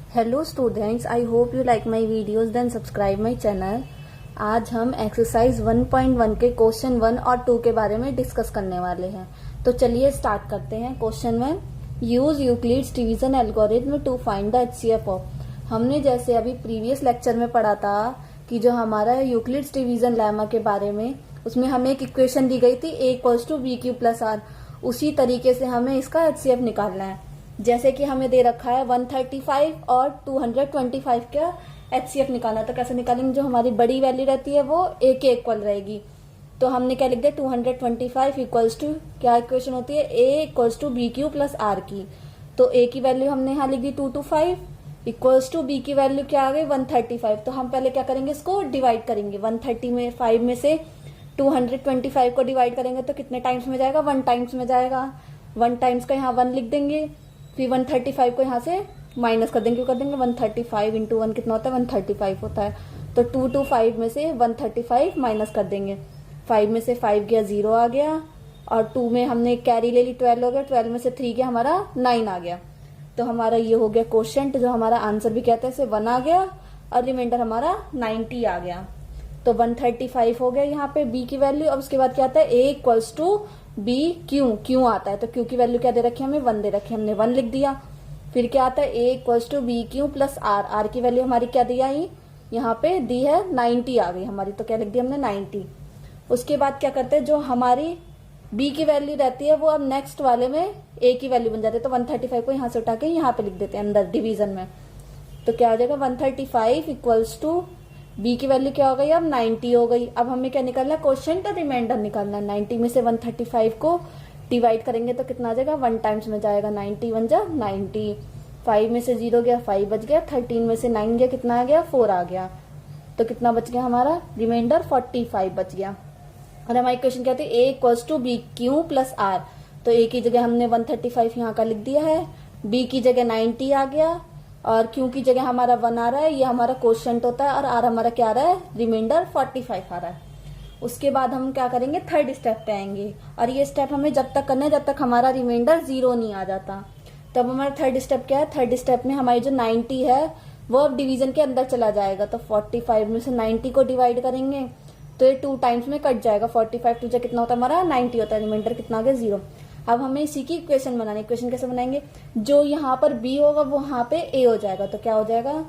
Hello students, I hope you like my videos then subscribe my channel. आज हम exercise 1.1 के question 1 और 2 के बारे में डिस्कस करने वाले हैं। तो चलिए स्टार्ट करते हैं। Question 1, use Euclid's division algorithm to find the HCF of. हमने जैसे अभी प्रीवियस लेक्चर में पढ़ा था कि जो हमारा यूक्लिड्स डिवीजन लेमा के बारे में, उसमें हमें एक इक्वेशन दी गई थी a equals to B Q plus R. उसी तरीके से हमें इसका एचसीएफ निकालना है। जैसे कि हमें दे रखा है 135 और 225 का एचसीएफ निकालना। तो कैसे निकालेंगे? जो हमारी बड़ी वैल्यू रहती है वो a के इक्वल रहेगी। तो हमने क्या लिख दिया, 225 इक्वल्स टू, क्या इक्वेशन होती है, a equals to B Q plus R की। तो a की वैल्यू हमने यहाँ लिख दी 225 इक्वल्स टू b की वैल्यू क्या आ गई 135। तो हम पहले क्या करेंगे, इसको डिवाइड करेंगे। 135 में से 225 को डिवाइड करेंगे तो कितने टाइम्स में जाएगा, 1 टाइम्स में जाएगा। 1 टाइम्स का यहाँ 1 लिख देंगे, फिर 135 को यहाँ से माइनस कर देंगे। क्यों कर देंगे, 135 इंटू 1 कितना होता है, 135 होता है। तो 225 में से 135 माइनस कर देंगे। 5 में से 5 गया 0 आ गया, और 2 में हमने कैरी ले ली 12 हो गया। 12 में से 3 गया हमारा 9 आ गया। तो हमारा ये हो गया क्वोशिएंट, जो हमारा आंसर भी कहते हैं इसे 1 आ गया, और रिमाइंडर हमारा 90 आ गया। तो 135 हो गया यहाँ पे b की वैल्यू। अब उसके बाद क्या आता है, a equals to B Q आता है। तो q की वैल्यू क्या दे रखी है, हमें 1 दे रखी है, हमने 1 लिख दिया। फिर क्या आता है, a equals to B Q plus R. R की वैल्यू हमारी क्या दिया ही, यहाँ पे दी है 90 आ गई हमारी। तो क्या लिख दिया हमने 90। उसके बाद क्या करते हैं, जो हमारी b की वैल्यू रहती है वो अब नेक्स्ट वाले में a की वैल्यू बन जाती है। तो 135 को यहाँ से उठा के यहाँ पे लिख देते हैं अंदर डिवीजन में। तो क्या हो जाएगा, 135 इक्वल्स टू b की वैल्यू क्या हो गई, अब 90 हो गई। अब हमें क्या निकालना है, क्वोशिएंट और रिमाइंडर निकालना है। 90 में से 135 को डिवाइड करेंगे तो कितना आ जाएगा, 1 टाइम्स में जाएगा, 90 1 जा 90। 5 में से 0 गया, 5 बच गया। 13 में से 9 गया, कितना आ गया, 4 आ गया। तो कितना बच गया हमारा, रिमाइंडर 45 बच गया। और हमारी इक्वेशन क्या थी, a equals to B Q plus R. तो a की जगह हमने 135 यहाँ का लिख दिया है, b की जगह 90 आ गया, और q की जगह हमारा 1 आ रहा है, ये हमारा क्वोशिएंट होता है, और r हमारा क्या आ रहा है, रिमाइंडर 45 आ रहा है। उसके बाद हम क्या करेंगे, थर्ड स्टेप पे आएंगे, और ये स्टेप हमें जब तक करना है जब तक हमारा रिमाइंडर 0 नहीं आ जाता। तब हमारा थर्ड स्टेप क्या है, थर्ड स्टेप में हमारी जो 90 है वो अब डिवीजन के अंदर चला जाएगा। तो 45 में से 90 को डिवाइड करेंगे तो ये 2 टाइम्स में कट जाएगा। 45 टू कितना होता है हमारा, 90 होता है। रिमाइंडर कितना आ गया, 0। अब हमें इसी की इक्वेशन बनानी। इक्वेशन कैसे बनाएंगे, जो यहाँ पर b होगा वो यहाँ पे a हो जाएगा। तो क्या हो जाएगा,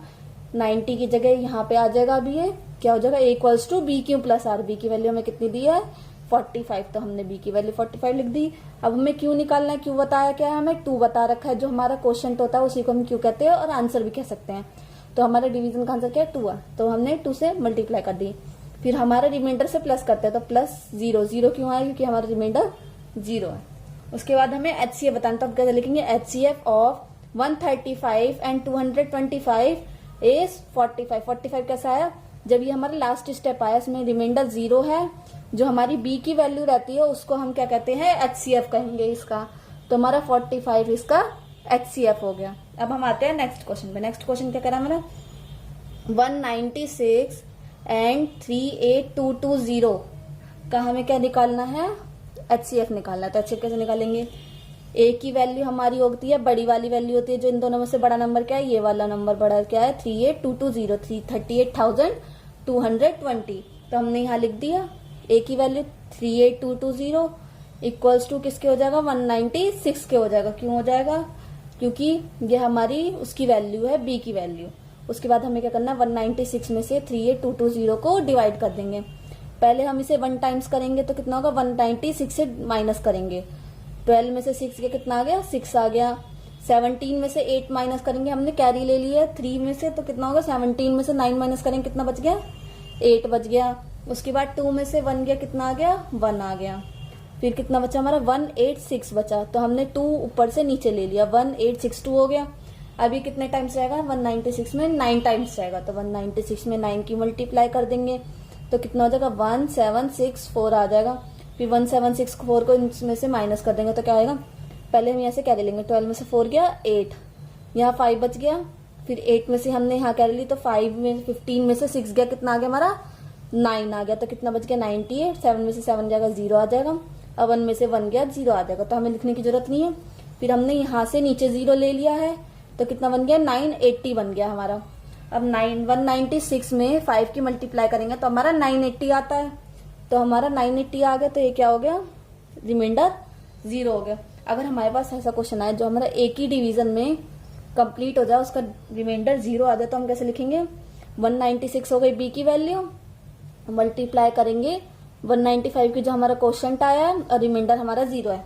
90 की जगह यहाँ पे आ जाएगा अभी ये क्या हो जाएगा, a equals to B Q plus R. b की वैल्यू हमें कितनी दी है, 45। तो हमने b की वैल्यू 45 लिख दी। अब हमें q निकालना है। q बताया क्या है, हमें 2 बता रखा है। जो हमारा क्वोशिएंट होता है उसी को हम q कहते हैं, और आंसर भी कह सकते हैं। तो हमारा डिवीजन का आंसर क्या है, 2 है। तो हमने 2 से मल्टीप्लाई कर दी। फिर हमारा रिमाइंडर से प्लस करते हैं, तो प्लस 0। 0 क्यों आया, क्योंकि हमारा रिमाइंडर 0 है। उसके बाद हमें एचसीएफ बताना। तो अब कैसे लिखेंगे, एचसीएफ ऑफ 135 एंड 225 इज 45। 45 कैसा आया, जब ये हमारा लास्ट स्टेप आया, इसमें रिमाइंडर 0 है। जो हमारी b की वैल्यू रहती है उसको हम क्या कहते हैं, एचसीएफ कहेंगे इसका। तो हमारा 45 इसका एचसीएफ हो गया। अब हम आते हैं नेक्स्ट क्वेश्चन पे। नेक्स्ट क्वेश्चन क्या करा हमारा, 196 एंड 38220 का हमें क्या निकालना है, एचसीएफ निकालना है। तो एचसीएफ कैसे निकालेंगे, a की वैल्यू हमारी होती है, बड़ी वाली वैल्यू होती है। जो इन दोनों में से बड़ा नंबर क्या है, ये वाला नंबर बड़ा क्या है, 38220, 38,220। तो हमने यहाँ लिख दिया a की वैल्यू 38220 इक्वल्स टू किसके हो जाएगा, 196 के हो जाएगा। क्यों हो जाएगा, क्योंकि ये हमारी उसकी वैल्यू है, b की वैल्यू। उसके बाद हमें क्या करना है, 196 में से 38220 को डिवाइड कर देंगे। पहले हम इसे 1 टाइम्स करेंगे तो कितना होगा, 196 से माइनस करेंगे। 12 में से 6 के कितना आ गया, 6 आ गया। 17 में से 8 माइनस करेंगे, हमने कैरी ले लिया 3 में से, तो कितना होगा, 17 में से 9 माइनस करेंगे, कितना बच गया, 8 बच गया। उसके बाद 2 में से 1 गया, कितना आ गया, 1 आ गया। फिर कितना बचा हमारा, 186 बचा। तो हमने 2 ऊपर से नीचे ले लिया, 1862 हो गया। अभी कितने टाइम्स रहेगा, 196 में 9 टाइम्स रहेगा। तो 196 में 9 की मल्टीप्लाई कर देंगे तो कितना हो जाएगा, 1764 आ जाएगा। फिर 1764 को इसमें से माइनस कर देंगे तो क्या आएगा, पहले हम यहाँ से कैरी लेंगे। 12 में से 4 गया 8, यहाँ 5 बच गया। फिर 8 में से हमने यहाँ कैरी ली तो 15 में से 6 गया, कितना आ गया हमारा, 9 आ गया। तो कितना बच गया, 98। 7 में से 7 जाएगा, 0 आ जाएगा। अब 1 में से 1 गया, 0 आ जाएगा। तो हमें लिखने की जरूरत नहीं है। फिर हमने यहाँ से नीचे 0 ले लिया है, तो कितना बन गया 980 बन गया हमारा। अब 196 में 5 की मल्टीप्लाई करेंगे तो हमारा 980 आता है। तो हमारा 980 आ गया, तो ये क्या हो गया, रिमाइंडर 0 हो गया। अगर हमारे पास ऐसा क्वेश्चन आए जो हमारा एक ही डिवीजन में कंप्लीट हो जाए, उसका रिमाइंडर 0 आ जाए, तो हम कैसे लिखेंगे, 196 हो गई बी की वैल्यू, मल्टीप्लाई करेंगे 195 की जो हमारा क्वेश्चन आया है और रिमाइंडर हमारा 0 है।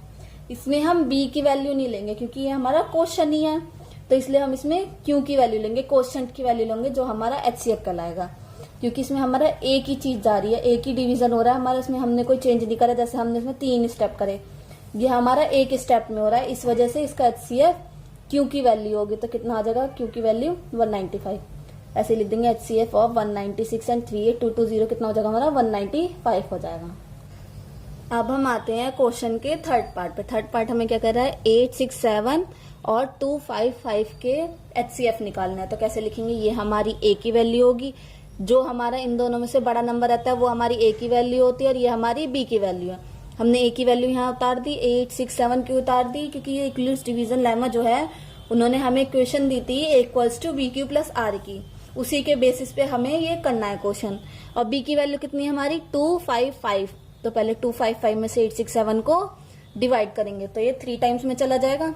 इसमें हम बी की वैल्यू नहीं लेंगे क्योंकि ये हमारा क्वेश्चन ही है, तो इसलिए हम इसमें क्यू की वैल्यू लेंगे, क्वेश्चन की वैल्यू लेंगे जो हमारा HCF कहलाएगा। क्योंकि इसमें हमारा एक ही चीज जा रही है, एक ही डिवीजन हो रहा है हमारा, इसमें हमने कोई चेंज नहीं करा। जैसे हमने इसमें 3 स्टेप करे, ये हमारा एक स्टेप में हो रहा है, इस वजह से इसका HCF क्यू की वैल्यू होगी। तो कितना आ जाएगा, क्यू की वैल्यू 195। ऐसे लिख देंगे HCF ऑफ 196 एंड 38220 कितना हो जाएगा हमारा 195 हो जाएगा। अब हम आते हैं क्वेश्चन के थर्ड पार्ट पे। थर्ड पार्ट हमें क्या कर रहा है, 867 और 255 के HCF निकालना है। तो कैसे लिखेंगे, ये हमारी ए की वैल्यू होगी, जो हमारा इन दोनों में से बड़ा नंबर रहता है वो हमारी ए की वैल्यू होती है, और ये हमारी बी की वैल्यू है। हमने ए की वैल्यू यहाँ उतार दी, 867 की उतार दी, क्योंकि ये यूक्लिड्स डिवीजन लेमा जो है उन्होंने हमें इक्वेशन दी थी a equals to B Q plus R की, उसी के बेसिस पे हमें ये करना है क्वेश्चन। और बी की वैल्यू कितनी है हमारी 255, तो पहले 255 में से 867 को डिवाइड करेंगे तो ये 3 टाइम्स में चला जाएगा।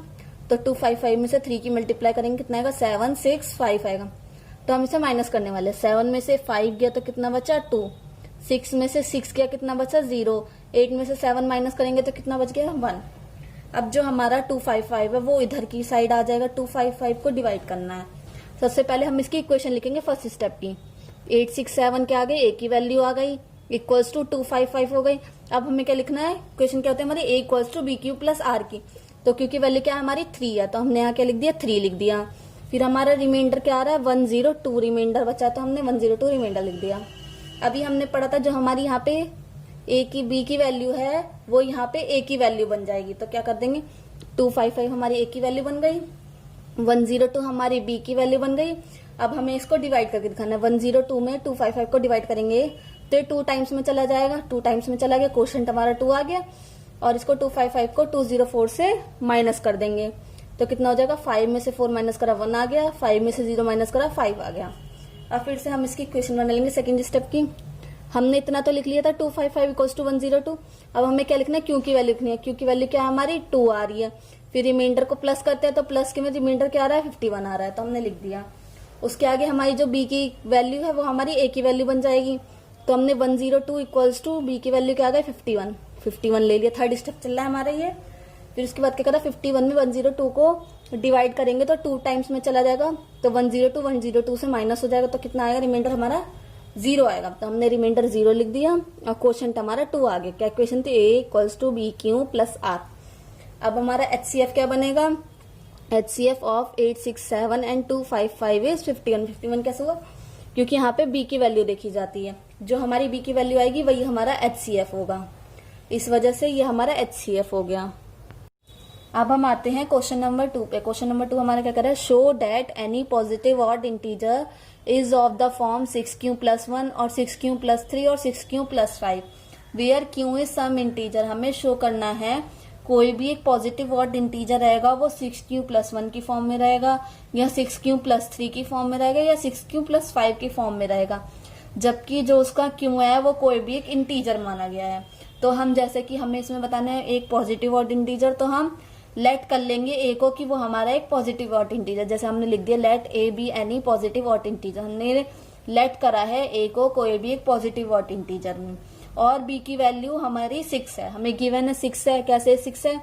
तो 255 में से 3 की मल्टीप्लाई करेंगे कितना आएगा 765 आएगा। तो हम इसे माइनस करने वाले, 7 में से 5 गया तो कितना बचा 2, 6 में से 6 गया कितना बचा 0, 8 में से 7 माइनस करेंगे तो कितना बच गया 1। अब जो हमारा 255 है वो इधर की साइड आ जाएगा, 255 को डिवाइड करना है। सबसे पहले हम इसकी इक्वेशन लिखेंगे फर्स्ट स्टेप की, 867 के आगे ए की वैल्यू आ गई इक्वल्स टू 255 हो गई। अब हमें क्या लिखना है, क्वेश्चन क्या होते हैं हमारे A equals to B Q plus R की, तो क्यू की वैल्यू क्या है हमारी 3 है, तो हमने यहाँ क्या लिख दिया 3 लिख दिया। फिर हमारा रिमाइंडर क्या आ रहा है 102 रिमाइंडर बचा, तो हमने 102 रिमाइंडर लिख दिया। अभी हमने पढ़ा था जो हमारी यहाँ पे ए की बी की वैल्यू है वो यहाँ पे ए की वैल्यू बन जाएगी, तो क्या कर देंगे 255 हमारी ए की वैल्यू बन गई, 102 हमारी बी की वैल्यू बन गई। अब हमें इसको डिवाइड करके दिखाना है, 102 में 255 को डिवाइड करेंगे तो ये 2 टाइम्स में चला जाएगा, 2 टाइम्स में चला गया, क्वेश्चन हमारा 2 आ गया। और इसको 255 को 204 से माइनस कर देंगे तो कितना हो जाएगा 5 में से 4 माइनस करा 1 आ गया, 5 में से 0 माइनस करा 5 आ गया। अब फिर से हम इसकी इक्वेशन बना लेंगे सेकंड स्टेप की। हमने इतना तो लिख लिया था 255 इक्वल्स टू 102। अब हमें क्या लिखना है, क्यू की वैल्यू लिखनी है। क्यू की वैल्यू क्या हमारी 2 आ रही है, फिर रिमाइंडर को प्लस करते हैं तो प्लस के में रिमाइंडर क्या आ रहा है 51 आ रहा है, तो हमने लिख दिया। उसके आगे हमारी जो बी की वैल्यू है वो हमारी ए की वैल्यू बन जाएगी, तो हमने 102 इक्वल्स टू बी की वैल्यू क्या आ गई 51 ले लिया। थर्ड स्टेप चल रहा है हमारा ये। फिर उसके बाद क्या करा 51 में 102 को डिवाइड करेंगे तो 2 टाइम्स में चला जाएगा, तो 102 से माइनस हो जाएगा तो कितना आएगा रिमाइंडर हमारा 0 आएगा। तो हमने रिमाइंडर 0 लिख दिया और क्वेश्चन हमारा 2 आ गया। क्या क्वेश्चन थी, A equals to B Q plus R. अब हमारा HCF क्या बनेगा, HCF ऑफ 867 एंड 255 इज 51 कैसे हुआ, क्योंकि यहाँ पे बी की वैल्यू देखी जाती है, जो हमारी बी की वैल्यू आएगी वही हमारा HCF होगा, इस वजह से ये हमारा HCF हो गया। अब हम आते हैं क्वेश्चन नंबर 2 पे। क्वेश्चन नंबर 2 हमारा क्या कर रहा है, show that any positive odd integer is of the form 6q+1 और 6q+3 और 6q+5 where q is some integer. हमें शो करना है कोई भी एक पॉजिटिव ऑड इंटीजर रहेगा वो 6q+1 की फॉर्म में रहेगा या 6q+3 की फॉर्म में रहेगा या 6q+5 की फॉर्म में रहेगा, जबकि जो उसका q है वो कोई भी एक इंटीजर माना गया है। तो हम जैसे कि हमें इसमें बताना है एक पॉजिटिव ऑड इंटीजर, तो हम लेट कर लेंगे ए को कि वो हमारा एक पॉजिटिव ऑड इंटीजर, जैसे हमने लिख दिया let A be any positive odd integer. हमने लेट करा है ए को कोई भी एक पॉजिटिव ऑड इंटीजर में, और बी की वैल्यू हमारी 6 है, हमें गिवन है 6 है। कैसे 6 है,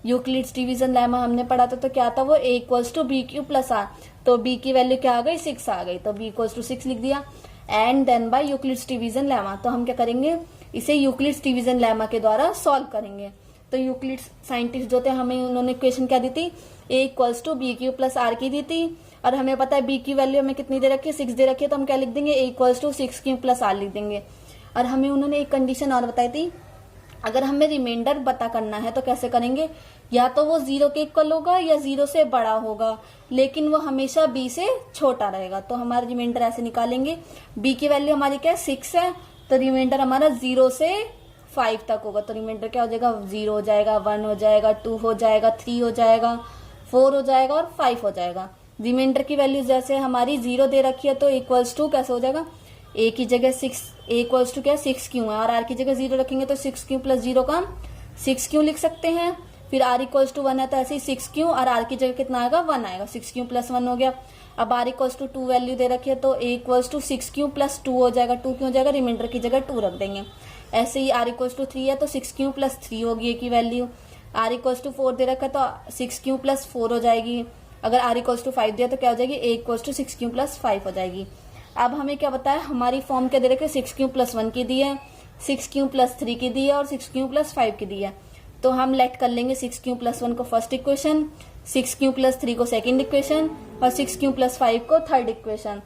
यूक्लिड्स डिवीजन लेमा हमने पढ़ा था, तो क्या था वो A equals to B Q plus R, तो बी की वैल्यू क्या आ गई 6 आ गई, तो बी इक्वल्स टू 6 लिख दिया। And then by Euclid's division lemma, तो हम क्या करेंगे इसे यूक्लिड्स डिवीजन लेमा के द्वारा सॉल्व करेंगे। तो यूक्लिड्स साइंटिस्ट जो थे हमें उन्होंने इक्वेशन क्या दी थी, A equals to B Q plus R की दी थी, और हमें पता है बी की वैल्यू हमें कितनी दे रखी है 6 दे रखी है, तो हम क्या लिख देंगे A equals to 6q plus R लिख देंगे। और हमें उन्होंने एक कंडीशन और बताई थी, अगर हमें रिमाइंडर पता करना है तो कैसे करेंगे, या तो वो 0 के इक्वल होगा या 0 से बड़ा होगा, लेकिन वो हमेशा b से छोटा रहेगा। तो हमारा रिमाइंडर ऐसे निकालेंगे, b की वैल्यू हमारी क्या है 6 है, तो रिमाइंडर हमारा 0 से 5 तक होगा, तो रिमाइंडर क्या हो जाएगा 0 हो जाएगा, 1 हो जाएगा, 2 हो जाएगा, 3 हो जाएगा, 4 हो जाएगा और 5 हो जाएगा। रिमाइंडर की वैल्यू जैसे हमारी 0 दे रखी है तो इक्वल्स टू कैसे हो जाएगा, ए की जगह 6, ए इक्वल्स टू क्या 6 क्यू है, और आर की जगह 0 रखेंगे तो 6 क्यू प्लस 0 का 6 क्यू लिख सकते हैं। फिर आर इक्वल्स टू 1 है तो ऐसे ही 6 क्यू, और आर की जगह कितना आएगा 1 आएगा, 6 क्यू प्लस 1 हो गया। अब आर इक्वल्स टू 2 वैल्यू दे रखी है तो ए इक्वल्स टू 6 क्यू प्लस 2 हो जाएगा, 2 क्यू हो जाएगा, रिमाइंडर की जगह 2 रख देंगे। ऐसे ही आर इक्वल्स टू 3 है तो 6 क्यू प्लस 3 होगी ए की वैल्यू। आर इक्वल्स टू 4 दे रखा है तो 6 क्यू प्लस 4 हो जाएगी। अगर आर इक्वल्स टू 5 दिया तो क्या हो जाएगी, ए इक्वल्स टू 6 क्यू प्लस 5 हो जाएगी। अब हमें क्या बताया, हमारी फॉर्म क्या दे रखे, 6 क्यू प्लस 1 की दी है, 6 क्यू प्लस 3 की दी है और 6 क्यू प्लस 5 की दी है। तो हम लेट कर लेंगे 6 क्यू प्लस 1 को फर्स्ट इक्वेशन, 6 क्यू प्लस 3 को सेकंड इक्वेशन और 6 क्यू प्लस 5 को थर्ड इक्वेशन।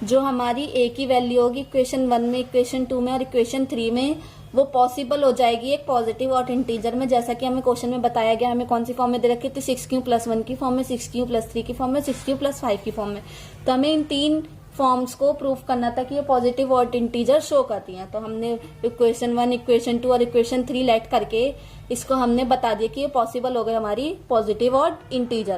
जो हमारी ए की वैल्यू होगी इक्वेशन 1 में, इक्वेशन 2 में और इक्वेशन 3 में, वो पॉसिबल हो जाएगी एक पॉजिटिव और इंटीजर में, जैसा कि हमें क्वेश्चन में बताया गया। हमें कौन सी फॉर्म में दे रखी थी, 6 क्यू प्लस 1 की फॉर्म में, 6 क्यू प्लस 3 की फॉर्म में, 6 क्यू प्लस 5 की फॉर्म में। तो हमें इन 3 फॉर्म्स को प्रूव करना था कि ये पॉजिटिव और इंटीजर शो करती हैं। तो हमने इक्वेशन 1, इक्वेशन 2 और इक्वेशन 3 लेट करके इसको हमने बता दिया कि ये पॉसिबल हो गई हमारी पॉजिटिव और इंटीजर।